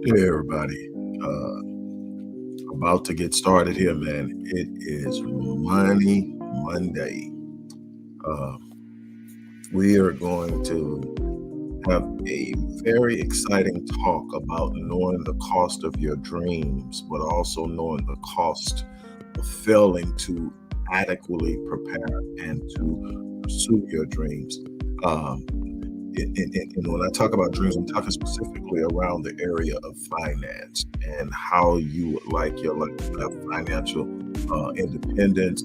Hey everybody, about to get started here, man. It is Money Monday. Uh, we are going to have a very exciting talk about knowing the cost of your dreams, but also knowing the cost of failing to adequately prepare and to pursue your dreams. Um, and when I talk about dreams, I'm talking specifically around the area of finance and how you would like your life to have financial independence,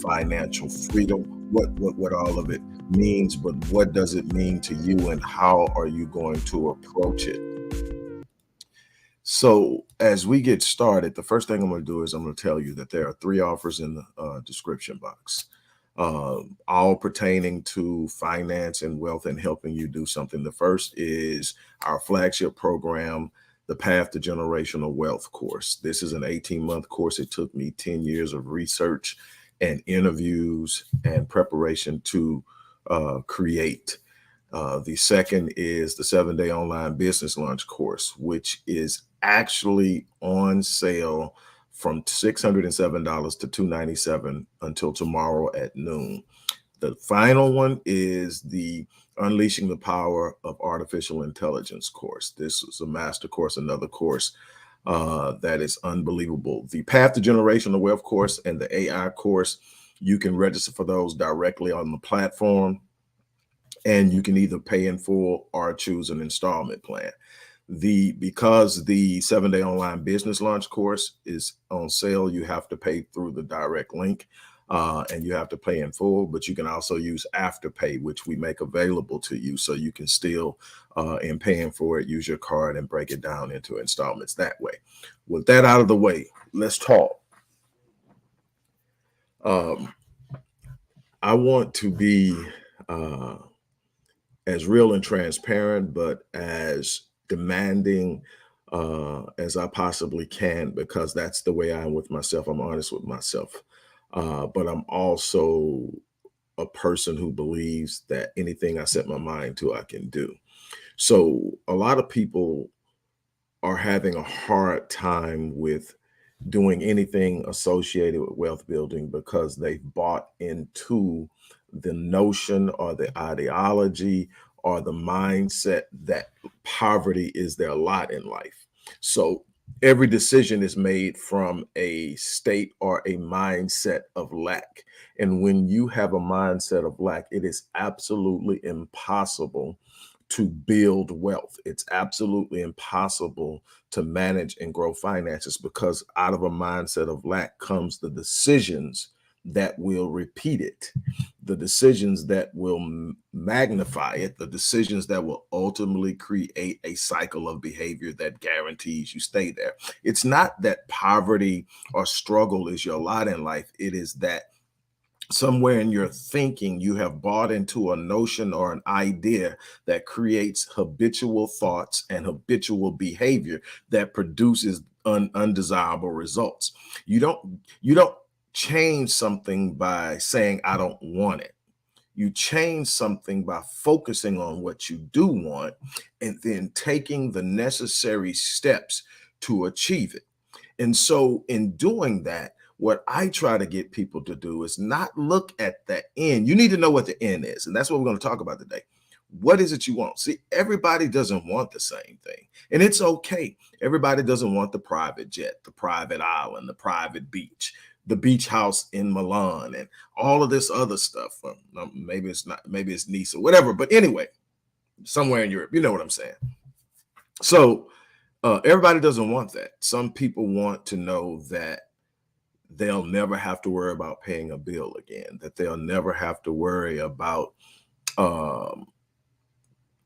financial freedom, what all of it means, but what does it mean to you and how are you going to approach it? So as we get started, the first thing I'm going to do is I'm going to tell you that there are three offers in the description box, all pertaining to finance and wealth and helping you do something. The first is our flagship program, the Path to Generational Wealth course. This is an 18-month course. It took me 10 years of research and interviews and preparation to create. The second is the 7-day online business launch course, which is actually on sale from $607 to $297 until tomorrow at noon. The final one is the Unleashing the Power of Artificial Intelligence course. This is a master course, another course that is unbelievable. The Path to Generational Wealth course and the AI course, you can register for those directly on the platform, and you can either pay in full or choose an installment plan. Because the 7-day online business launch course is on sale, you have to pay through the direct link, and you have to pay in full, but you can also use Afterpay, which we make available to you, so you can still, in paying for it, use your card and break it down into installments that way. With that out of the way, let's talk. Um, I want to be uh, as real and transparent, but as demanding as I possibly can, because that's the way I am with myself. I'm honest with myself. But I'm also a person who believes that anything I set my mind to, I can do. So a lot of people are having a hard time with doing anything associated with wealth building because they've bought into the notion or the ideology or the mindset that poverty is their lot in life. So every decision is made from a state or a mindset of lack. And when you have a mindset of lack, it is absolutely impossible to build wealth. It's absolutely impossible to manage and grow finances, because out of a mindset of lack comes the decisions that will repeat it, the decisions that will magnify it, the decisions that will ultimately create a cycle of behavior that guarantees you stay there. It's not that poverty or struggle is your lot in life. It is that somewhere in your thinking, you have bought into a notion or an idea that creates habitual thoughts and habitual behavior that produces undesirable results. You don't change something by saying I don't want it. You change something by focusing on what you do want and then taking the necessary steps to achieve it. And so, in doing that, what I try to get people to do is not look at the end. You need to know what the end is. And that's what we're going to talk about today. What is it you want? See, everybody doesn't want the same thing. And it's okay. Everybody doesn't want the private jet, the private island, the private beach, the beach house in Milan, and all of this other stuff. Maybe it's not, maybe it's Nice or whatever. But anyway, somewhere in Europe, you know what I'm saying. So, everybody doesn't want that. Some people want to know that they'll never have to worry about paying a bill again, that they'll never have to worry about um,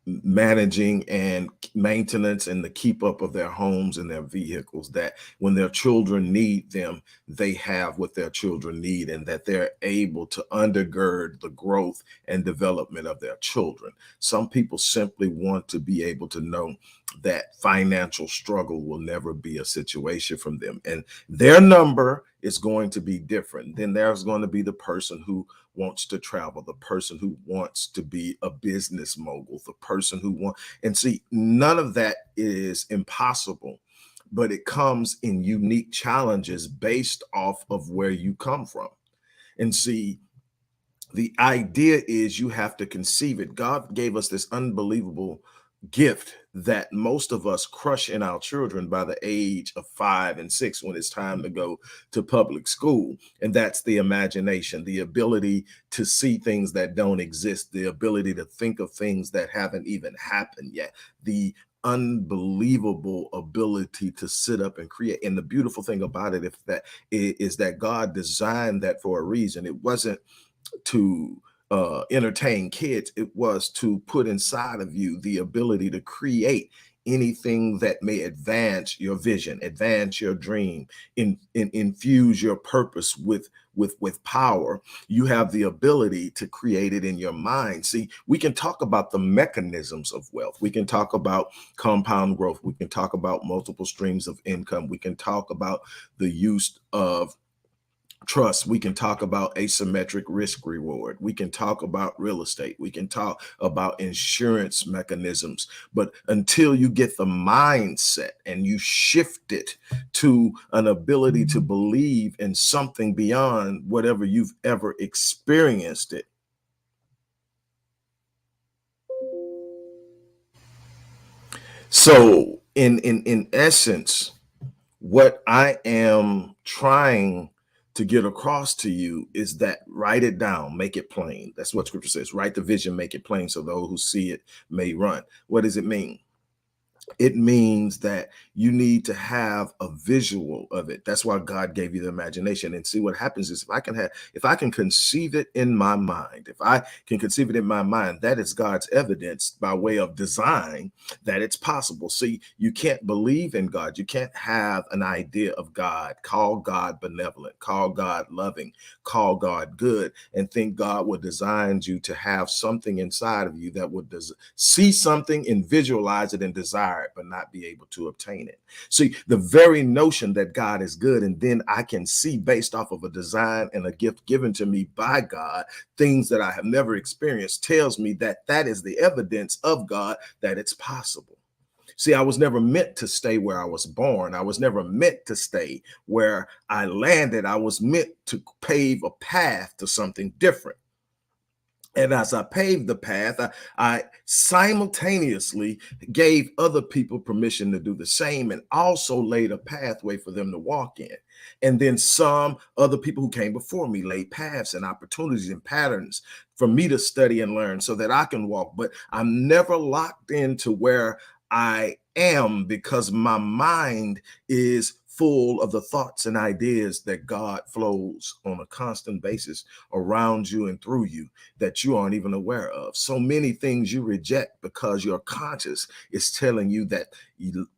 managing and maintenance and the keep up of their homes and their vehicles, that when their children need them, they have what their children need, and that they're able to undergird the growth and development of their children. Some people simply want to be able to know that financial struggle will never be a situation from them, and their number is going to be different. Then there's going to be the person who wants to travel, the person who wants to be a business mogul, the person who wants, and see, none of that is impossible, but it comes in unique challenges based off of where you come from. And see, the idea is you have to conceive it. God gave us this unbelievable gift that most of us crush in our children by the age of 5 and 6 when it's time to go to public school. And that's the imagination, the ability to see things that don't exist, the ability to think of things that haven't even happened yet, the unbelievable ability to sit up and create. And the beautiful thing about it, if that is that God designed that for a reason. It wasn't to entertain kids, it was to put inside of you the ability to create anything that may advance your vision, advance your dream, infuse your purpose with power. You have the ability to create it in your mind. See, we can talk about the mechanisms of wealth. We can talk about compound growth. We can talk about multiple streams of income. We can talk about the use of trust. We can talk about asymmetric risk reward. We can talk about real estate. We can talk about insurance mechanisms. But until you get the mindset and you shift it to an ability to believe in something beyond whatever you've ever experienced it. So in essence, what I am trying to get across to you is that write it down, make it plain. That's what scripture says. Write the vision, make it plain so those who see it may run. What does it mean? It means that you need to have a visual of it. That's why God gave you the imagination. And see, what happens is if I can conceive it in my mind, if I can conceive it in my mind, that is God's evidence by way of design that it's possible. See, you can't believe in God. You can't have an idea of God, call God benevolent, call God loving, call God good, and think God would design you to have something inside of you that would see something and visualize it and desire it, but not be able to obtain it. See, the very notion that God is good, and then I can see based off of a design and a gift given to me by God, things that I have never experienced, tells me that that is the evidence of God that it's possible. See, I was never meant to stay where I was born. I was never meant to stay where I landed. I was meant to pave a path to something different. And as I paved the path, I simultaneously gave other people permission to do the same and also laid a pathway for them to walk in. And then some other people who came before me laid paths and opportunities and patterns for me to study and learn so that I can walk. But I'm never locked into where I am because my mind is full of the thoughts and ideas that God flows on a constant basis around you and through you that you aren't even aware of. So many things you reject because your conscious is telling you that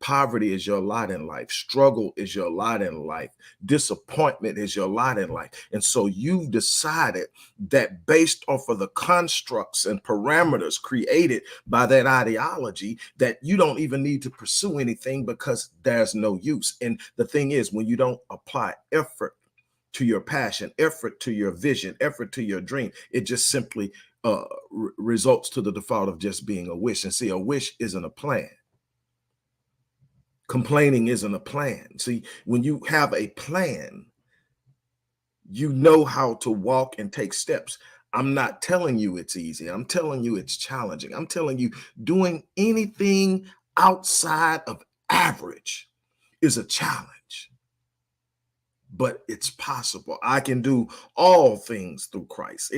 poverty is your lot in life, struggle is your lot in life, disappointment is your lot in life. And so you've decided that based off of the constructs and parameters created by that ideology, that you don't even need to pursue anything because there's no use. And the thing is, when you don't apply effort to your passion, effort to your vision, effort to your dream, it just simply results to the default of just being a wish. And see, a wish isn't a plan. Complaining isn't a plan. See, when you have a plan, you know how to walk and take steps. I'm not telling you it's easy. I'm telling you it's challenging. I'm telling you doing anything outside of average is a challenge, but it's possible. I can do all things through Christ.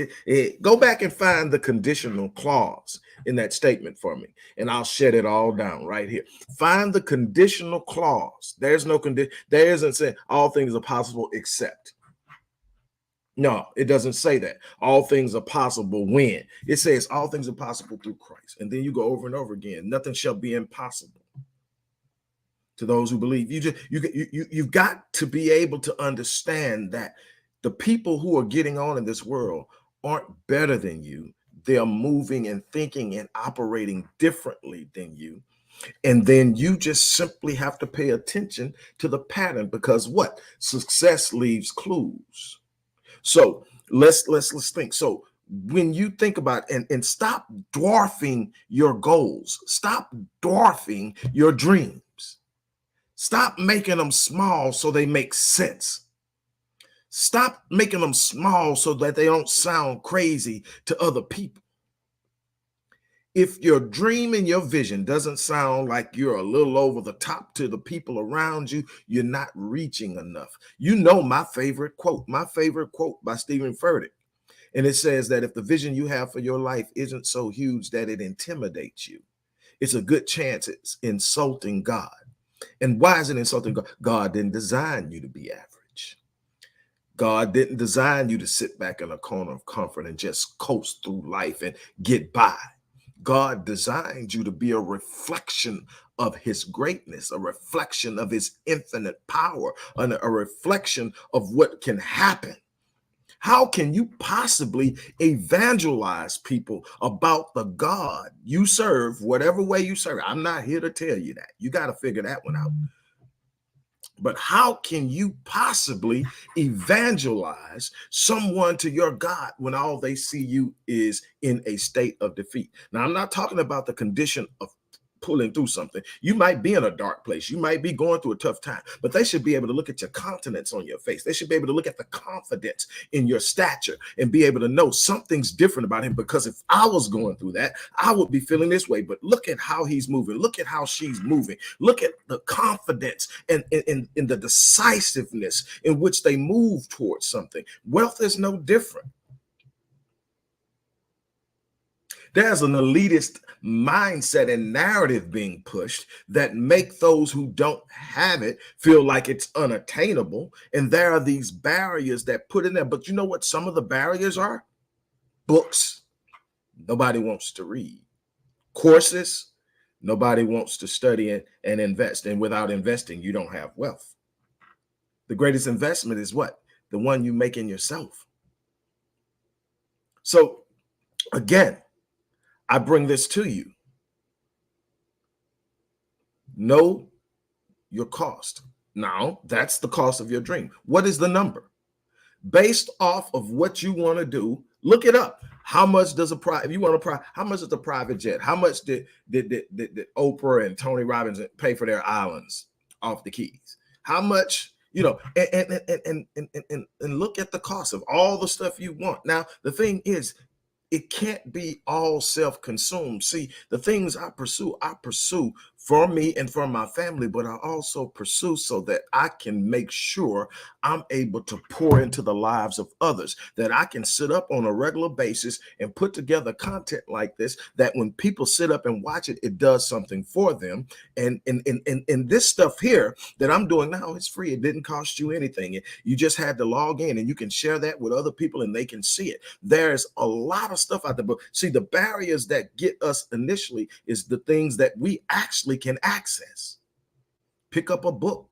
Go back and find the conditional clause in that statement for me, and I'll shut it all down right here. Find the conditional clause. There's no condition. There isn't saying all things are possible except. No, it doesn't say that. All things are possible when. It says all things are possible through Christ. And then you go over and over again. Nothing shall be impossible to those who believe. You've got to be able to understand that the people who are getting on in this world aren't better than you. They're moving and thinking and operating differently than you. And then you just simply have to pay attention to the pattern, because what? Success leaves clues. So let's think. So when you think about, and stop dwarfing your goals, stop dwarfing your dreams, stop making them small so they make sense. Stop making them small so that they don't sound crazy to other people. If your dream and your vision doesn't sound like you're a little over the top to the people around you, you're not reaching enough. You know my favorite quote by Stephen Furtick. And it says that if the vision you have for your life isn't so huge that it intimidates you, it's a good chance it's insulting God. And why is it insulting God? God didn't design you to be average. God didn't design you to sit back in a corner of comfort and just coast through life and get by. God designed you to be a reflection of his greatness, a reflection of his infinite power, and a reflection of what can happen. How can you possibly evangelize people about the God you serve, whatever way you serve? I'm not here to tell you that. You got to figure that one out. But how can you possibly evangelize someone to your God when all they see you is in a state of defeat? Now, I'm not talking about the condition of pulling through something. You might be in a dark place. You might be going through a tough time, but they should be able to look at your countenance on your face. They should be able to look at the confidence in your stature and be able to know something's different about him, because if I was going through that, I would be feeling this way. But look at how he's moving. Look at how she's moving. Look at the confidence and in the decisiveness in which they move towards something. Wealth is no different. There's an elitist mindset and narrative being pushed that make those who don't have it feel like it's unattainable. And there are these barriers that put in there. But you know what some of the barriers are? Books. Nobody wants to read. Courses. Nobody wants to study and invest. And without investing, you don't have wealth. The greatest investment is what? The one you make in yourself. So again, I bring this to you. Know your cost. Now, that's the cost of your dream. What is the number? Based off of what you want to do, look it up. How much does if you want to how much is a private jet? How much did Oprah and Tony Robbins pay for their islands off the Keys? How much, and look at the cost of all the stuff you want. Now, the thing is, it can't be all self-consumed. See, the things I pursue for me and for my family, but I also pursue so that I can make sure I'm able to pour into the lives of others, that I can sit up on a regular basis and put together content like this, that when people sit up and watch it, it does something for them. And this stuff here that I'm doing now is free. It didn't cost you anything. You just had to log in, and you can share that with other people and they can see it. There's a lot of stuff out there. But see, the barriers that get us initially is the things that we actually can access. Pick up a book,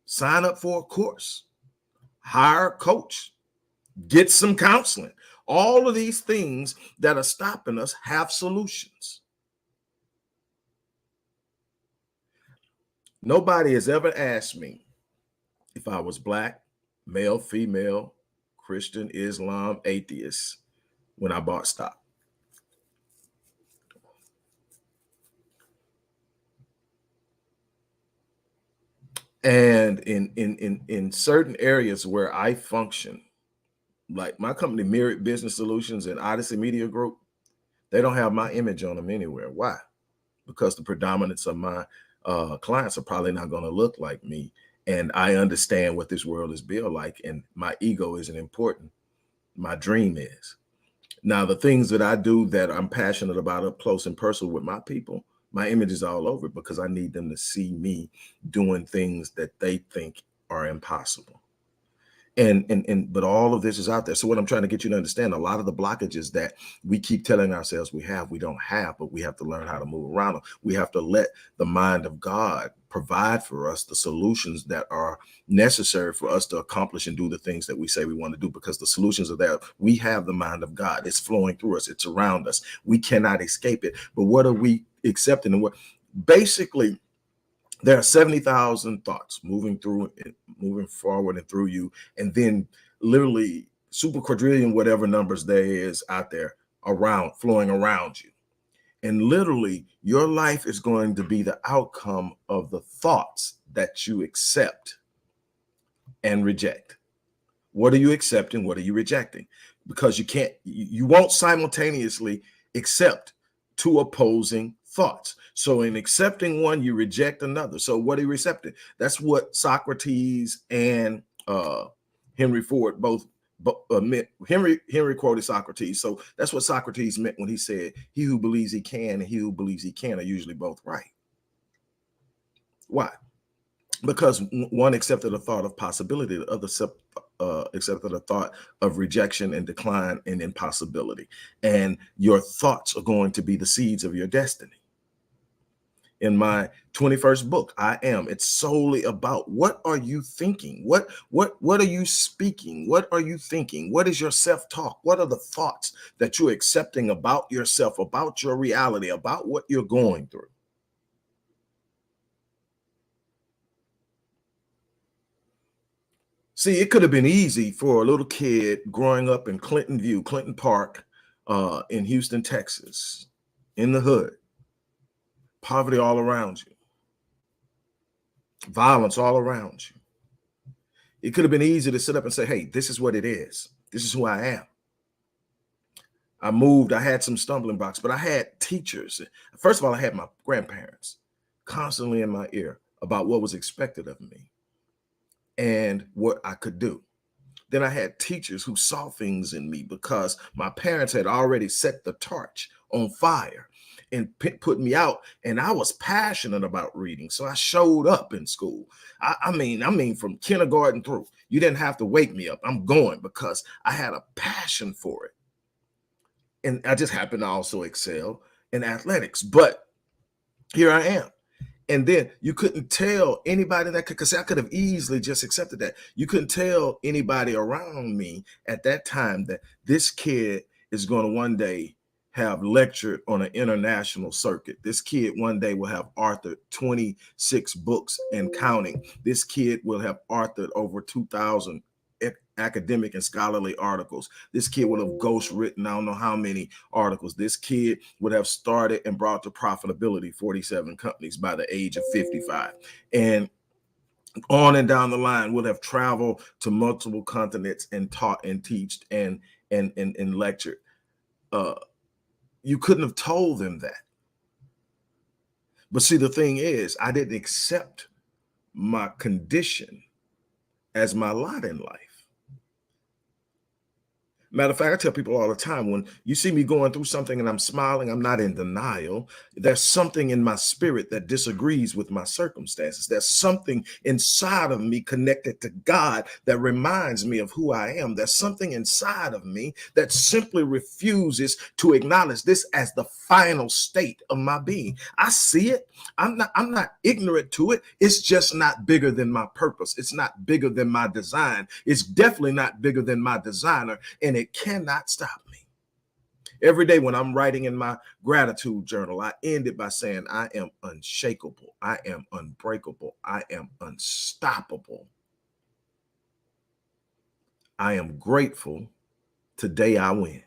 sign up for a course, hire a coach, get some counseling. All of these things that are stopping us have solutions. Nobody has ever asked me if I was black, male, female, Christian, Islam, atheist when I bought stock. And in certain areas where I function, like my company, Myriad Business Solutions and Odyssey Media Group, they don't have my image on them anywhere. Why? Because the predominance of my clients are probably not going to look like me. And I understand what this world is built like, and my ego isn't important. My dream is. Now, the things that I do that I'm passionate about up close and personal with my people, my image is all over, because I need them to see me doing things that they think are impossible. But all of this is out there. So what I'm trying to get you to understand, a lot of the blockages that we keep telling ourselves we don't have, but we have to learn how to move around them. We have to let the mind of God provide for us the solutions that are necessary for us to accomplish and do the things that we say we want to do, because the solutions are there. We have the mind of God. It's flowing through us. It's around us. We cannot escape it. But what are we accepting? And what Basically, there are 70,000 thoughts moving forward and through you, and then literally super quadrillion, whatever numbers there is out there around, flowing around you. And literally, your life is going to be the outcome of the thoughts that you accept and reject. What are you accepting? What are you rejecting? Because you won't simultaneously accept two opposing thoughts. So in accepting one, you reject another. So what are you accepting? That's what Socrates and Henry Ford both meant. Henry quoted Socrates. So that's what Socrates meant when he said, he who believes he can and he who believes he can are usually both right. Why? Because one accepted a thought of possibility, the other accepted a thought of rejection and decline and impossibility. And your thoughts are going to be the seeds of your destiny. In my 21st book, I Am, it's solely about what are you thinking? What are you speaking? What are you thinking? What is your self-talk? What are the thoughts that you're accepting about yourself, about your reality, about what you're going through? See, it could have been easy for a little kid growing up in Clinton Park, in Houston, Texas, in the hood, poverty all around you, violence all around you. It could have been easy to sit up and say, hey, this is what it is. This is who I am. I moved, I had some stumbling blocks, but I had teachers. First of all, I had my grandparents constantly in my ear about what was expected of me and what I could do. Then I had teachers who saw things in me because my parents had already set the torch on fire and put me out. And I was passionate about reading. So I showed up in school. I mean, from kindergarten through, you didn't have to wake me up. I'm going because I had a passion for it. And I just happened to also excel in athletics. But here I am. And then you couldn't tell anybody that because I could have easily just accepted that. You couldn't tell anybody around me at that time that this kid is going to one day have lectured on an international circuit. This kid one day will have authored 26 books and counting. This kid will have authored over 2,000 academic and scholarly articles. This kid would have ghost written, I don't know how many articles. This kid would have started and brought to profitability 47 companies by the age of 55. And on and down the line, would have traveled to multiple continents and taught and teached and lectured. You couldn't have told them that. But see, the thing is, I didn't accept my condition as my lot in life. Matter of fact, I tell people all the time, when you see me going through something and I'm smiling, I'm not in denial. There's something in my spirit that disagrees with my circumstances. There's something inside of me connected to God that reminds me of who I am. There's something inside of me that simply refuses to acknowledge this as the final state of my being. I see it. I'm not ignorant to it. It's just not bigger than my purpose. It's not bigger than my design. It's definitely not bigger than my designer. And it cannot stop me. Every day when I'm writing in my gratitude journal, I end it by saying, I am unshakable. I am unbreakable. I am unstoppable. I am grateful. Today I win.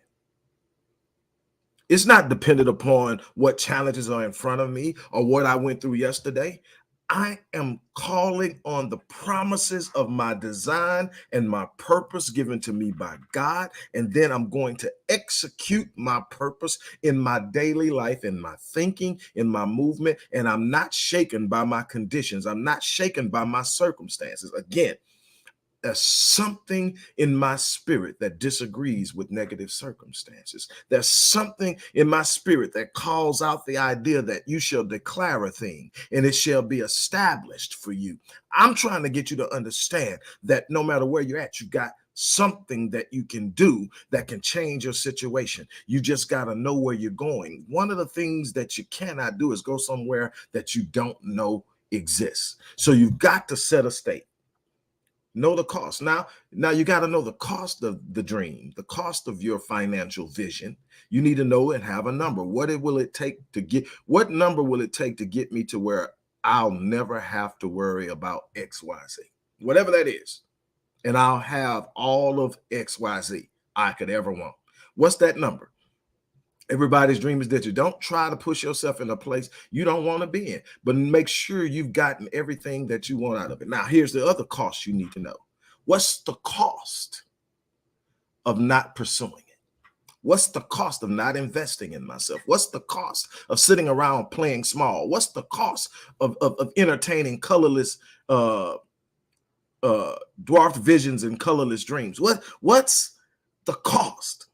It's not dependent upon what challenges are in front of me or what I went through yesterday. I am calling on the promises of my design and my purpose given to me by God. And then I'm going to execute my purpose in my daily life, in my thinking, in my movement. And I'm not shaken by my conditions. I'm not shaken by my circumstances. Again, there's something in my spirit that disagrees with negative circumstances. There's something in my spirit that calls out the idea that you shall declare a thing and it shall be established for you. I'm trying to get you to understand that no matter where you're at, you got something that you can do that can change your situation. You just got to know where you're going. One of the things that you cannot do is go somewhere that you don't know exists. So you've got to set a state. Know the cost. Now you got to know the cost of the dream, the cost of your financial vision. You need to know and have a number. Will it take to get, what number will it take to get me to where I'll never have to worry about XYZ, whatever that is. And I'll have all of XYZ I could ever want. What's that number? Everybody's dream is that you don't try to push yourself in a place you don't want to be in, but make sure you've gotten everything that you want out of it. Now, here's the other cost you need to know. What's the cost of not pursuing it? What's the cost of not investing in myself? What's the cost of sitting around playing small? What's the cost of entertaining colorless dwarfed visions and colorless dreams? What's the cost?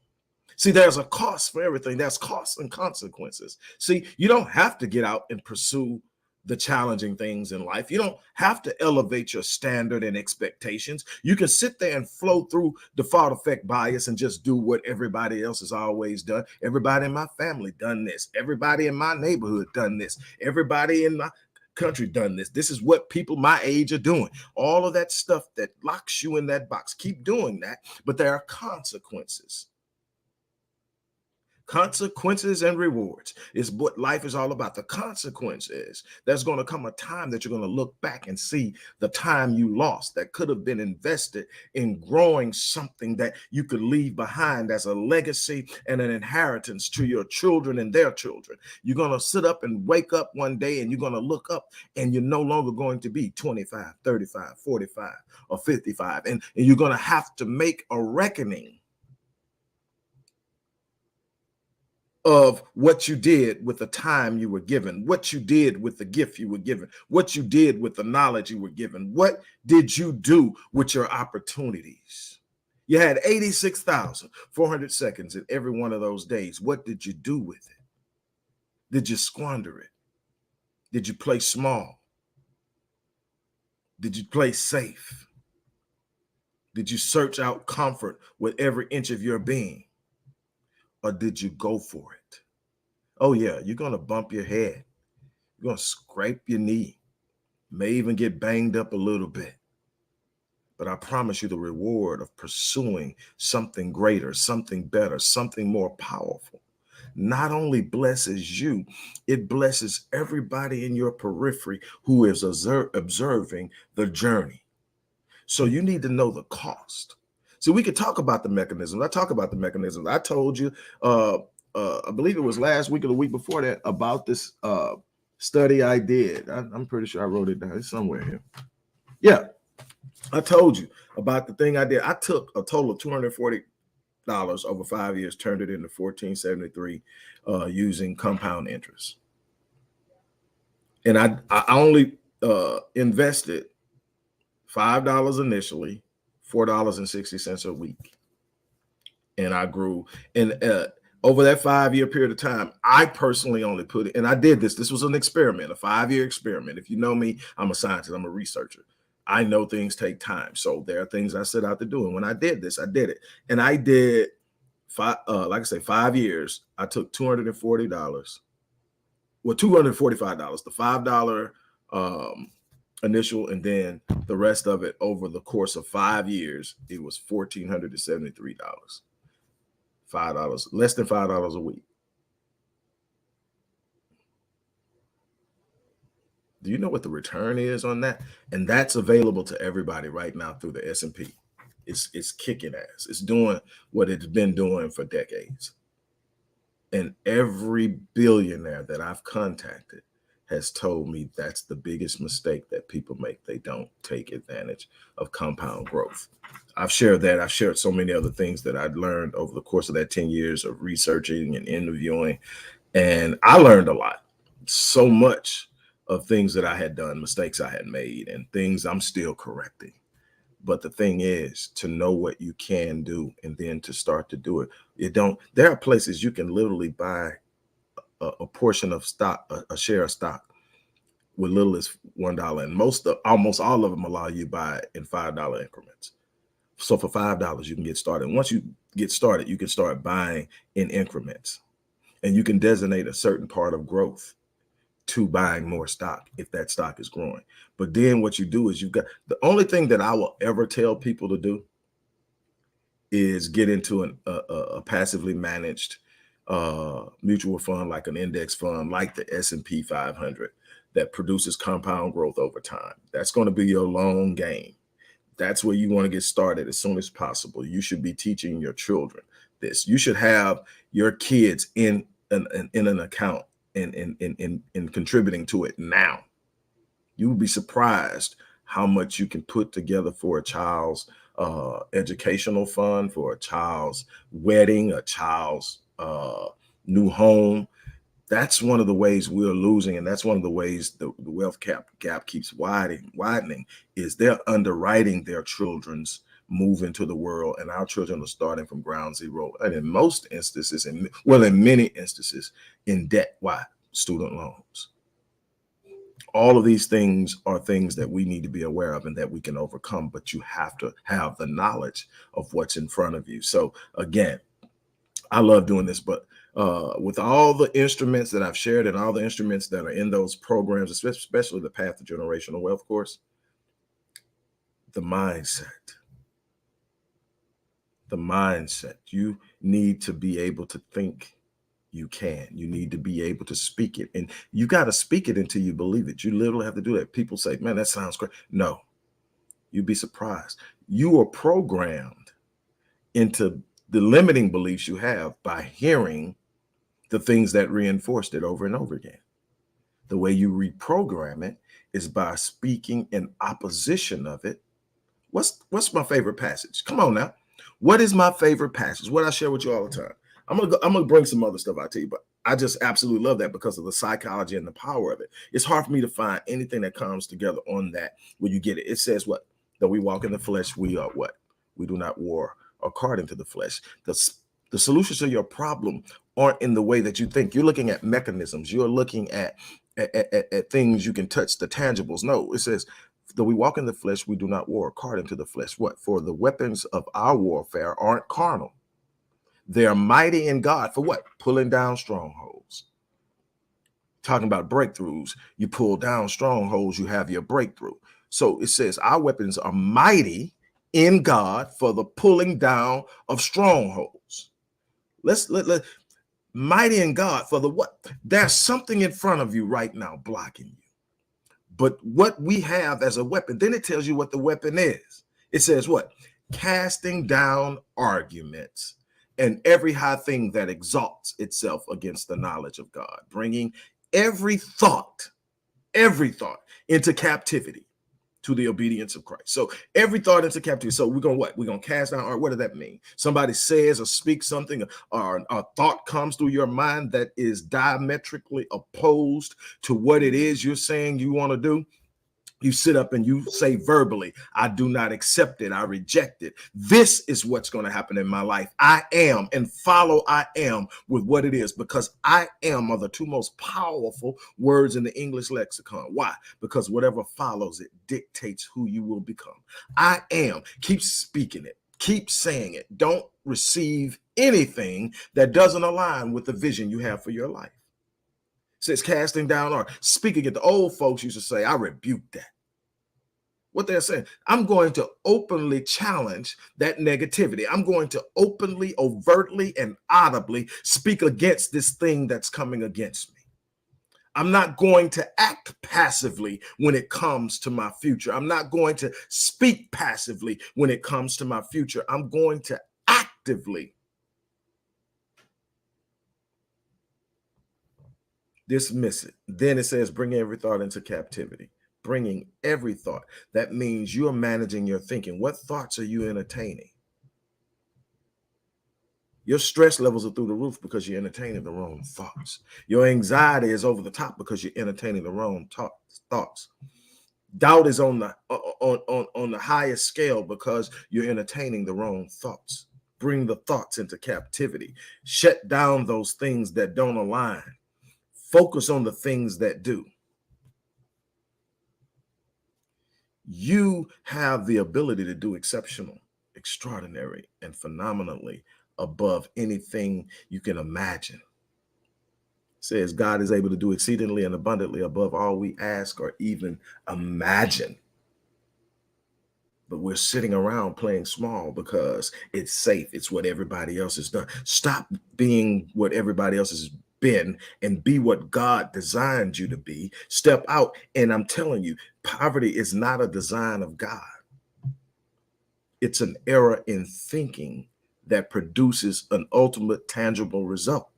See, there's a cost for everything. There's costs and consequences. See, you don't have to get out and pursue the challenging things in life. You don't have to elevate your standard and expectations. You can sit there and flow through default effect bias and just do what everybody else has always done. Everybody in my family done this. Everybody in my neighborhood done this. Everybody in my country done this. This is what people my age are doing. All of that stuff that locks you in that box. Keep doing that, but there are consequences. Consequences and rewards is what life is all about. The consequences, there's going to come a time that you're going to look back and see the time you lost that could have been invested in growing something that you could leave behind as a legacy and an inheritance to your children and their children. You're going to sit up and wake up one day and you're going to look up and you're no longer going to be 25, 35, 45, or 55. And you're going to have to make a reckoning of what you did with the time you were given, what you did with the gift you were given, what you did with the knowledge you were given. What did you do with your opportunities? You had 86,400 seconds in every one of those days. What did you do with it? Did you squander it? Did you play small? Did you play safe? Did you search out comfort with every inch of your being? Or did you go for it? Oh yeah, you're going to bump your head. You're going to scrape your knee. May even get banged up a little bit. But I promise you the reward of pursuing something greater, something better, something more powerful, not only blesses you, it blesses everybody in your periphery who is observing the journey. So you need to know the cost. So we could talk about the mechanisms. I talk about the mechanisms. I told you, I believe it was last week or the week before that, about this study I did. I'm pretty sure I wrote it down. It's somewhere here. Yeah, I told you about the thing I did. I took a total of $240 over 5 years, turned it into $1,473 using compound interest. And I only invested $5 initially, $4.60 a week. And I grew. And over that 5-year period of time, I personally only put it, and I did this. This was an experiment, a 5-year experiment. If you know me, I'm a scientist, I'm a researcher. I know things take time. So there are things I set out to do. And when I did this, I did it. And I did like I say, 5 years. I took $240. Well, $245, the $5 initial, and then the rest of it over the course of 5 years, it was $1,473. $5, less than $5 a week. Do you know what the return is on that? And that's available to everybody right now through the S&P. It's kicking ass. It's doing what it's been doing for decades. And every billionaire that I've contacted has told me that's the biggest mistake that people make. They don't take advantage of compound growth. I've shared that. I've shared so many other things that I'd learned over the course of that 10 years of researching and interviewing. And I learned a lot, so much of things that I had done, mistakes I had made, and things I'm still correcting. But the thing is to know what you can do and then to start to do it. There are places you can literally buy a portion of stock, a share of stock with little as $1. And almost all of them allow you to buy in $5 increments. So for $5, you can get started. And once you get started, you can start buying in increments. And you can designate a certain part of growth to buying more stock if that stock is growing. But then what you do is the only thing that I will ever tell people to do is get into a passively managed mutual fund, like an index fund, like the S&P 500, that produces compound growth over time. That's going to be your long game. That's where you want to get started as soon as possible. You should be teaching your children this. You should have your kids in an account and contributing to it now. You would be surprised how much you can put together for a child's educational fund, for a child's wedding, a child's new home. That's one of the ways we're losing, and that's one of the ways the wealth gap keeps widening, is they're underwriting their children's move into the world, and our children are starting from ground zero. And in most instances, in many instances, in debt. Why? Student loans. All of these things are things that we need to be aware of and that we can overcome, but you have to have the knowledge of what's in front of you. So again, I love doing this, but with all the instruments that I've shared and all the instruments that are in those programs, especially the Path to Generational Wealth course, the mindset, you need to be able to think you can. You need to be able to speak it. And you got to speak it until you believe it. You literally have to do that. People say, man, that sounds great. No, you'd be surprised. You are programmed into the limiting beliefs you have by hearing the things that reinforced it over and over again. The way you reprogram it is by speaking in opposition of it. What's my favorite passage? Come on now. What is my favorite passage? What I share with you all the time. I'm gonna bring some other stuff out to you, but I just absolutely love that because of the psychology and the power of it. It's hard for me to find anything that comes together on that when you get it. It says what? That we walk in the flesh, we are what? We do not war according to the flesh. The solutions to your problem aren't in the way that you think. You're looking at mechanisms. You're looking at things you can touch, the tangibles. No, it says, though we walk in the flesh, we do not war according to the flesh. What? For the weapons of our warfare aren't carnal. They are mighty in God for what? Pulling down strongholds. Talking about breakthroughs. You pull down strongholds, you have your breakthrough. So it says our weapons are mighty in God for the pulling down of strongholds. Let mighty in God for the what? There's something in front of you right now blocking you. But what we have as a weapon, then it tells you what the weapon is. It says what? Casting down arguments and every high thing that exalts itself against the knowledge of God, bringing every thought into captivity to the obedience of Christ. So every thought into captivity. So we're going to what? We're going to cast down art. What does that mean? Somebody says or speaks something, or a thought comes through your mind that is diametrically opposed to what it is you're saying you want to do. You sit up and you say verbally, I do not accept it. I reject it. This is what's going to happen in my life. I am, and follow I am with what it is, because I am are the two most powerful words in the English lexicon. Why? Because whatever follows it dictates who you will become. I am. Keep speaking it. Keep saying it. Don't receive anything that doesn't align with the vision you have for your life. Says casting down or speaking it. The old folks used to say, I rebuke that. What they're saying, I'm going to openly challenge that negativity. I'm going to openly, overtly, and audibly speak against this thing that's coming against me. I'm not going to act passively when it comes to my future. I'm not going to speak passively when it comes to my future. I'm going to actively dismiss it. Then it says, bring every thought into captivity. Bringing every thought. That means you're managing your thinking. What thoughts are you entertaining? Your stress levels are through the roof because you're entertaining the wrong thoughts. Your anxiety is over the top because you're entertaining the wrong thoughts. Doubt is on the highest scale because you're entertaining the wrong thoughts. Bring the thoughts into captivity. Shut down those things that don't align. Focus on the things that do. You have the ability to do exceptional, extraordinary, and phenomenally above anything you can imagine. Says God is able to do exceedingly and abundantly above all we ask or even imagine. But we're sitting around playing small because it's safe. It's what everybody else has done. Stop being what everybody else has been and be what God designed you to be. Step out. And I'm telling you, poverty is not a design of God. It's an error in thinking that produces an ultimate tangible result.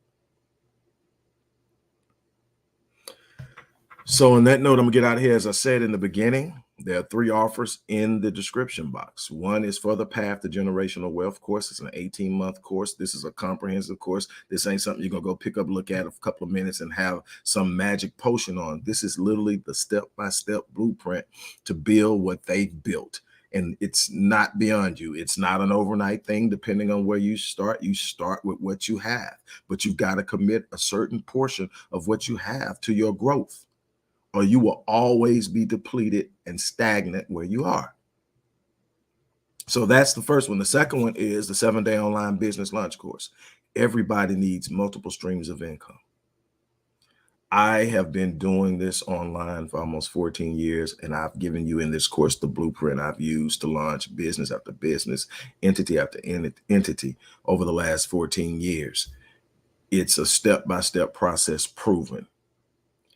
So on that note, I'm gonna get out of here. As I said in the beginning, there are 3 offers in the description box. One is for the Path to Generational Wealth course. It's an 18-month course. This is a comprehensive course. This ain't something you're gonna go pick up, look at a couple of minutes and have some magic potion on. This is literally the step-by-step blueprint to build what they've built. And it's not beyond you. It's not an overnight thing. Depending on where you start with what you have, but you've got to commit a certain portion of what you have to your growth, or you will always be depleted and stagnant where you are. So that's the first one. The second one is the 7-day online business launch course. Everybody needs multiple streams of income. I have been doing this online for almost 14 years, and I've given you in this course the blueprint I've used to launch business after business, entity after entity over the last 14 years. It's a step-by-step process proven.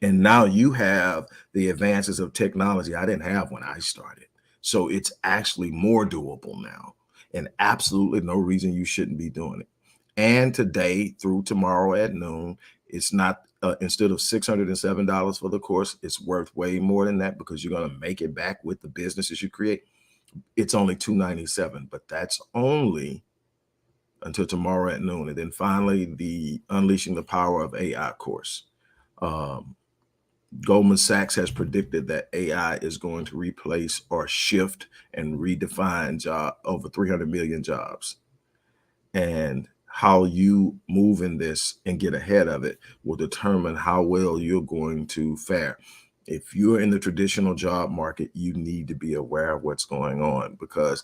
And now you have the advances of technology I didn't have when I started. So it's actually more doable now, and absolutely no reason you shouldn't be doing it. And today through tomorrow at noon, it's not, instead of $607 for the course, it's worth way more than that because you're going to make it back with the businesses you create. It's only $297, but that's only until tomorrow at noon. And then finally, the Unleashing the Power of AI course. Goldman Sachs has predicted that AI is going to replace or shift and redefine over 300 million jobs. And how you move in this and get ahead of it will determine how well you're going to fare. If you're in the traditional job market, you need to be aware of what's going on, because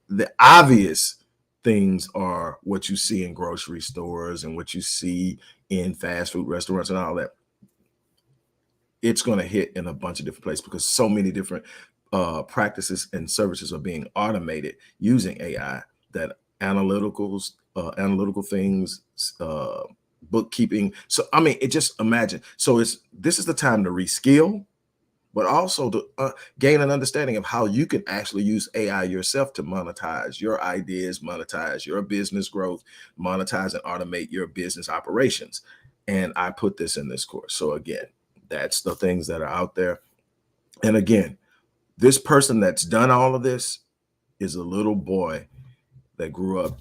the obvious things are what you see in grocery stores and what you see in fast food restaurants and all that. It's going to hit in a bunch of different places because so many different practices and services are being automated using AI, that analytical things, bookkeeping. So, I mean, just imagine. So this is the time to reskill, but also to gain an understanding of how you can actually use AI yourself to monetize your ideas, monetize your business growth, monetize and automate your business operations. And I put this in this course. So again, that's the things that are out there. And again, this person that's done all of this is a little boy that grew up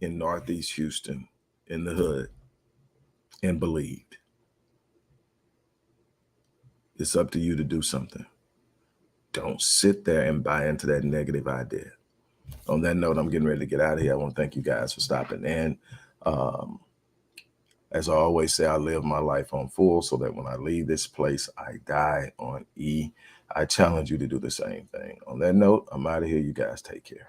in Northeast Houston in the hood and believed. It's up to you to do something. Don't sit there and buy into that negative idea. On that note, I'm getting ready to get out of here. I want to thank you guys for stopping in. As I always say, I live my life on full so that when I leave this place, I die on E. I challenge you to do the same thing. On that note, I'm out of here. You guys take care.